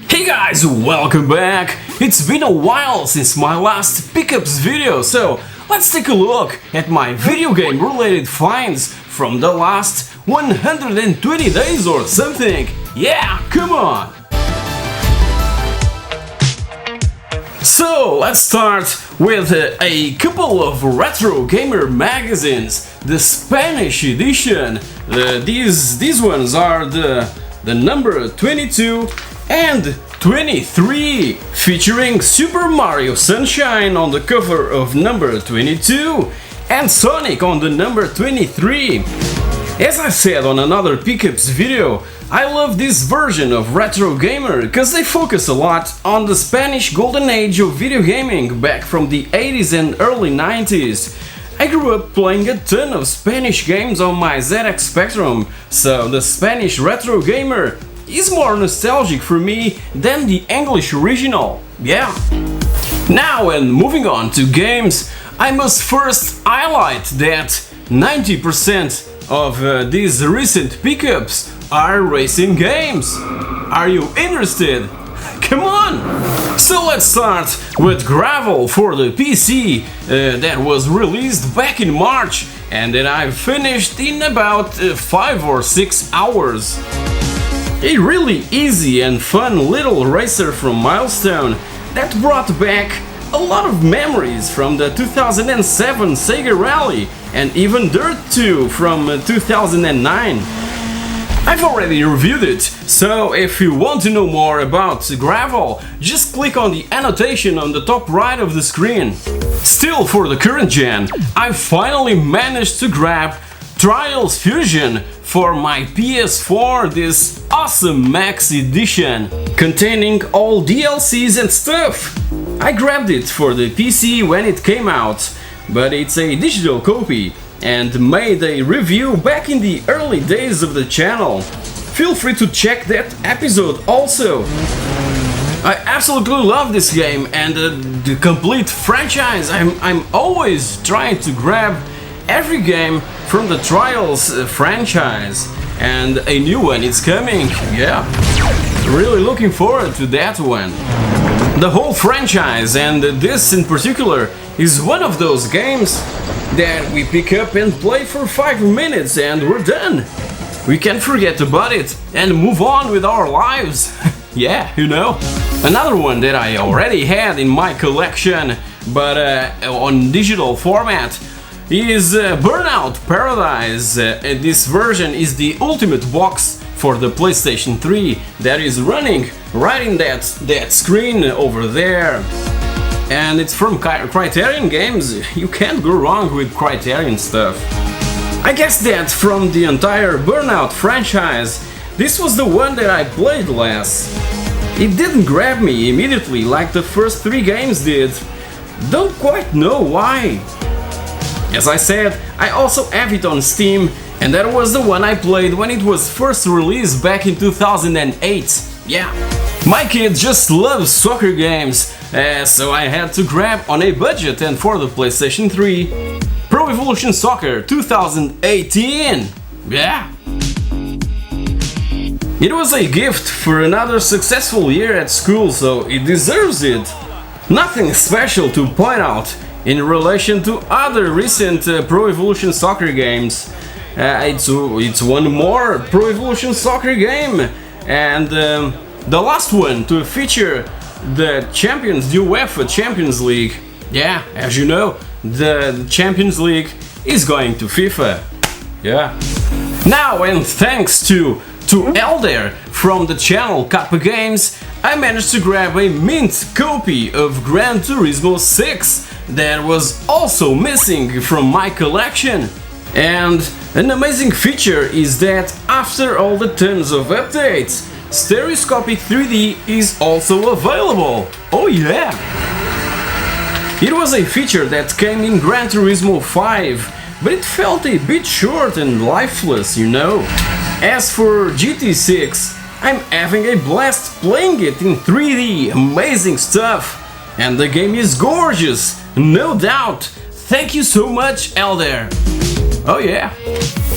Hey guys, welcome back! It's been a while since my last pickups video, so let's take a look at my video game related finds from the last 120 days or something. Yeah, come on! So let's start with a couple of retro gamer magazines, the Spanish edition. These ones are the number 22 and 23, featuring Super Mario Sunshine on the cover of number 22 and Sonic on the number 23. As I said on another pickups video, I love this version of Retro Gamer because they focus a lot on the Spanish golden age of video gaming back from the 80s and early 90s. I grew up playing a ton of Spanish games on my ZX Spectrum, so the Spanish Retro Gamer is more nostalgic for me than the English original, yeah. Now, and moving on to games, I must first highlight that 90% of these recent pickups are racing games. Are you interested? Come on! So let's start with Gravel for the PC that was released back in March and that I finished in about 5 or 6 hours. A really easy and fun little racer from Milestone that brought back a lot of memories from the 2007 Sega Rally and even Dirt 2 from 2009. I've already reviewed it, so if you want to know more about Gravel, just click on the annotation on the top right of the screen. Still for the current gen, I finally managed to grab Trials Fusion for my PS4, this awesome Max edition, containing all DLCs and stuff. I grabbed it for the PC when it came out, but it's a digital copy and made a review back in the early days of the channel. Feel free to check that episode also. I absolutely love this game and the complete franchise. I'm always trying to grab every game from the Trials franchise, and a new one is coming, yeah. Really looking forward to that one. The whole franchise, and this in particular, is one of those games that we pick up and play for 5 minutes and we're done. We can forget about it and move on with our lives. Yeah, you know. Another one that I already had in my collection, but on digital format, is Burnout Paradise. This version is the ultimate box for the PlayStation 3 that is running right in that screen over there. And it's from Criterion Games. You can't go wrong with Criterion stuff. I guess that from the entire Burnout franchise, this was the one that I played less. It didn't grab me immediately like the first 3 games did. Don't quite know why. As I said, I also have it on Steam, and that was the one I played when it was first released back in 2008. Yeah, my kid just loves soccer games, so I had to grab on a budget and for the PlayStation 3 Pro Evolution Soccer 2018. Yeah. It was a gift for another successful year at school, so it deserves it. Nothing special to point out in relation to other recent Pro Evolution Soccer games. It's one more Pro Evolution Soccer game, and the last one to feature the UEFA Champions League. Yeah, as you know, the Champions League is going to FIFA. Yeah. Now, and thanks to Elder from the channel Kappa Games, I managed to grab a mint copy of Gran Turismo 6 that was also missing from my collection. And an amazing feature is that after all the tons of updates, stereoscopic 3D is also available. Oh yeah! It was a feature that came in Gran Turismo 5, but it felt a bit short and lifeless, you know. As for GT6, I'm having a blast playing it in 3D, amazing stuff! And the game is gorgeous, no doubt! Thank you so much, Elder! Oh yeah!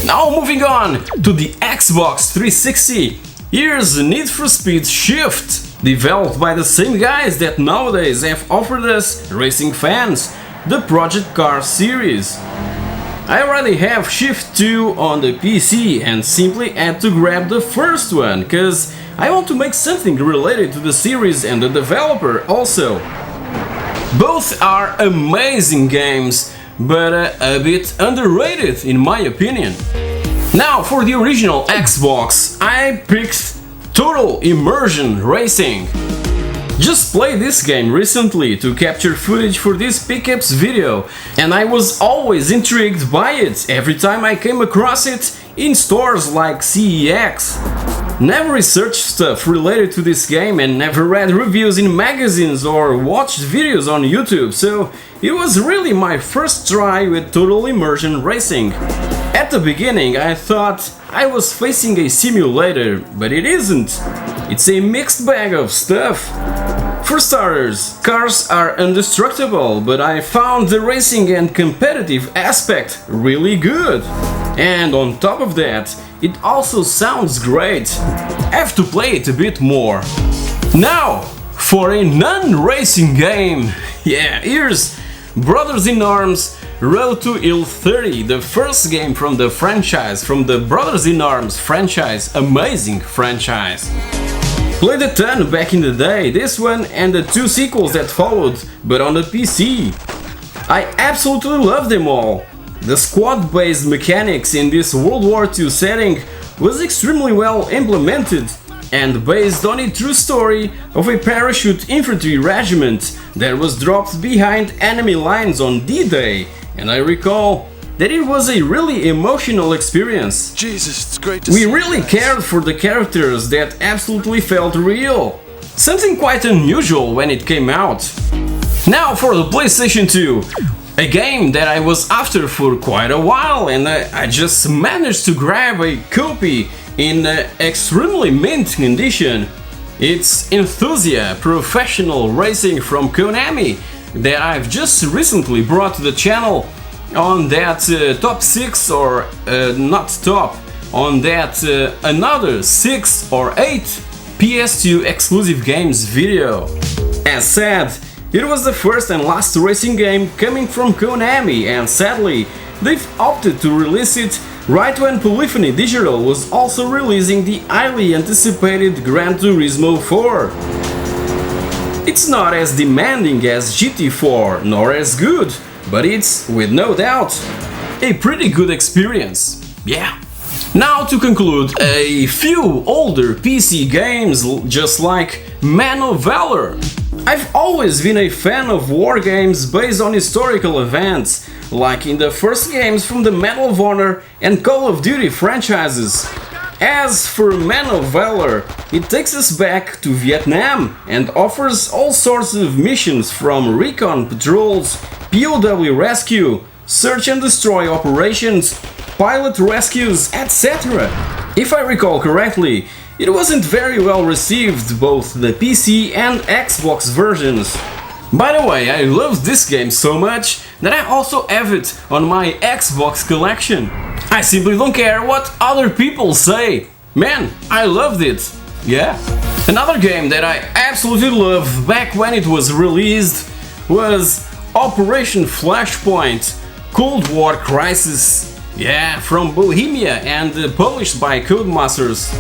Now moving on to the Xbox 360, here's Need for Speed Shift. developed by the same guys that nowadays have offered us racing fans, the Project Cars series. I already have Shift 2 on the PC and simply had to grab the first one, cause I want to make something related to the series and the developer also. Both are amazing games, but a bit underrated in my opinion. Now for the original Xbox, I picked Total Immersion Racing. Just played this game recently to capture footage for this pickups video, and I was always intrigued by it every time I came across it in stores like CEX. Never researched stuff related to this game and never read reviews in magazines or watched videos on YouTube, so it was really my first try with Total Immersion Racing. At the beginning I thought I was facing a simulator, but it isn't. It's a mixed bag of stuff. For starters, cars are indestructible, but I found the racing and competitive aspect really good. And on top of that, it also sounds great. I have to play it a bit more. Now, for a non-racing game, yeah, here's Brothers in Arms Road to Hill 30, the first game from the franchise, from the Brothers in Arms franchise, amazing franchise. Played a ton back in the day, this one and the two sequels that followed, but on the PC. I absolutely love them all. The squad-based mechanics in this World War II setting was extremely well implemented and based on a true story of a parachute infantry regiment that was dropped behind enemy lines on D-Day, and I recall that it was a really emotional experience. Jesus, it's great to We see really you guys. cared for the characters that absolutely felt real. Something quite unusual when it came out. Now for the PlayStation 2. A game that I was after for quite a while, and I just managed to grab a copy in extremely mint condition. It's Enthusia Professional Racing from Konami that I've just recently brought to the channel on that top 6 or not top, on that another 6 or 8 PS2 exclusive games video. As said, it was the first and last racing game coming from Konami, and sadly, they've opted to release it right when Polyphony Digital was also releasing the highly anticipated Gran Turismo 4. It's not as demanding as GT4, nor as good, but it's, with no doubt, a pretty good experience. Yeah. Now to conclude, a few older PC games just like Man of Valor. I've always been a fan of war games based on historical events, like in the first games from the Medal of Honor and Call of Duty franchises. As for Man of Valor, it takes us back to Vietnam and offers all sorts of missions from recon patrols, POW rescue, search and destroy operations, pilot rescues, etc. If I recall correctly, it wasn't very well received, both the PC and Xbox versions. By the way, I love this game so much that I also have it on my Xbox collection. I simply don't care what other people say. Man, I loved it. Yeah. Another game that I absolutely loved back when it was released was Operation Flashpoint Cold War Crisis. Yeah, from Bohemia and published by Codemasters.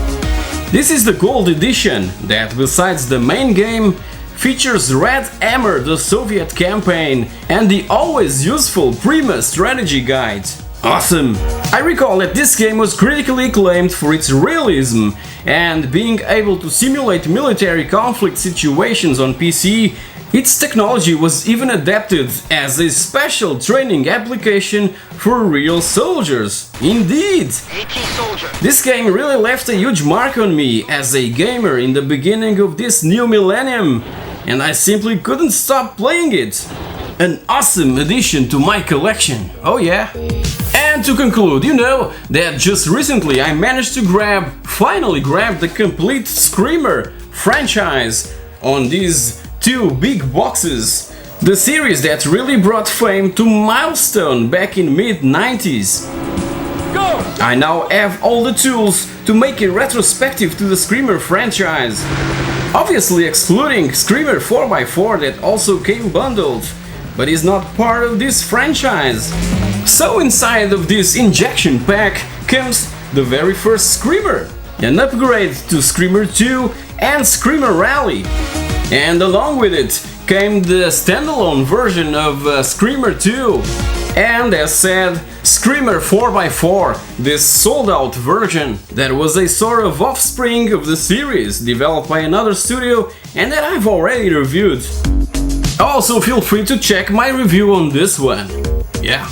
This is the Gold Edition that, besides the main game, features Red Hammer, the Soviet campaign, and the always useful Prima strategy guide. Awesome! I recall that this game was critically acclaimed for its realism, and being able to simulate military conflict situations on PC, its technology was even adapted as a special training application for real soldiers. Indeed! This game really left a huge mark on me as a gamer in the beginning of this new millennium, and I simply couldn't stop playing it. An awesome addition to my collection, oh yeah. And to conclude, you know that just recently I managed to finally grab the complete Screamer franchise on these two big boxes. The series that really brought fame to Milestone back in mid-90s. I now have all the tools to make a retrospective to the Screamer franchise. Obviously excluding Screamer 4x4 that also came bundled, but is not part of this franchise. So inside of this injection pack comes the very first Screamer, an upgrade to Screamer 2 and Screamer Rally. And along with it came the standalone version of Screamer 2. And as said, Screamer 4x4, this sold-out version that was a sort of offspring of the series developed by another studio and that I've already reviewed. Also feel free to check my review on this one. Yeah.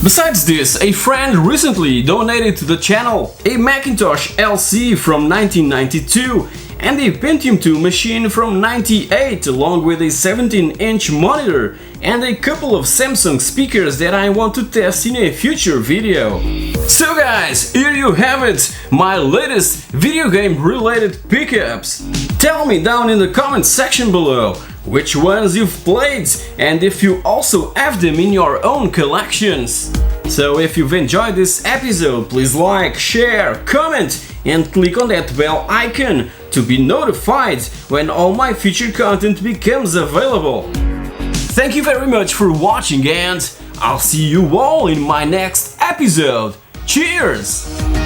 Besides this, a friend recently donated to the channel a Macintosh LC from 1992 and a Pentium 2 machine from 98 along with a 17-inch monitor and a couple of Samsung speakers that I want to test in a future video. So guys, here you have it, my latest video game related pickups. Tell me down in the comment section below which ones you've played and if you also have them in your own collections. So if you've enjoyed this episode, please like, share, comment and click on that bell icon to be notified when all my future content becomes available. Thank you very much for watching and I'll see you all in my next episode. Cheers!